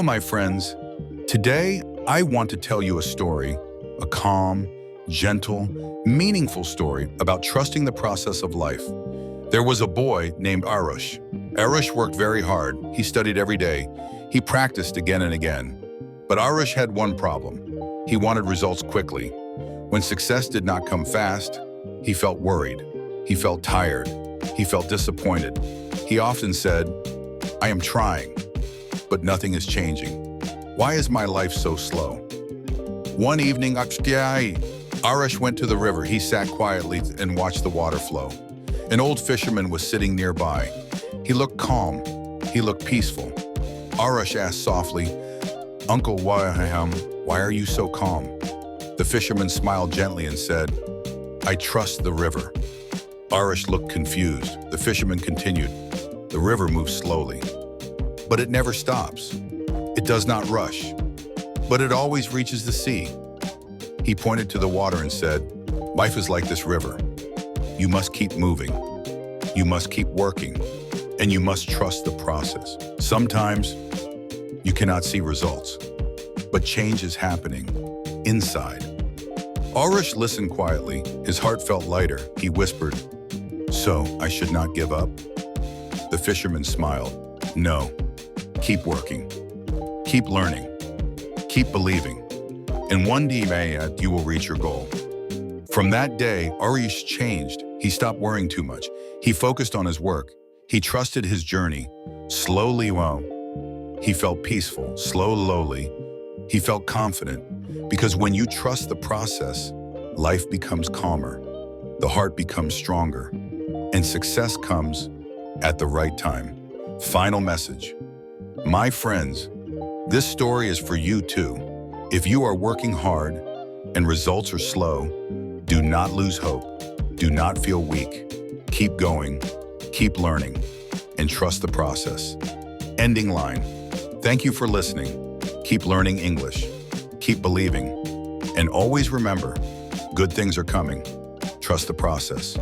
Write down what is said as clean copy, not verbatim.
my friends. Today, I want to tell you a story, a calm, gentle, meaningful story about trusting the process of life. There was a boy named Arush. Arush worked very hard. He studied every day. He practiced again and again. But Arush had one problem. He wanted results quickly. When success did not come fast, he felt worried. He felt tired. He felt disappointed. He often said, "I am trying, but nothing is changing. Why is my life so slow?" One evening, Arush went to the river. He sat quietly and watched the water flow. An old fisherman was sitting nearby. He looked calm. He looked peaceful. Arush asked softly, "Uncle, why are you so calm?" The fisherman smiled gently and said, "I trust the river." Arush looked confused. The fisherman continued, "The river moves slowly, but it never stops. It does not rush, but it always reaches the sea." He pointed to the water and said, "Life is like this river. You must keep moving. You must keep working, and you must trust the process. Sometimes you cannot see results, but change is happening inside." Arush listened quietly. His heart felt lighter. He whispered, "So I should not give up?" The fisherman smiled. "No, keep working, keep learning, keep believing, and one day you will reach your goal." From that day, Arush changed. He stopped worrying too much. He focused on his work. He trusted his journey. Slowly, he felt peaceful. Slowly, he felt confident. Because when you trust the process, life becomes calmer, the heart becomes stronger, and success comes at the right time. Final message. My friends, this story is for you too. If you are working hard and results are slow, do not lose hope. Do not feel weak. Keep going, keep learning, and trust the process. Ending line. Thank you for listening. Keep learning English. Keep believing. And always remember, good things are coming. Trust the process.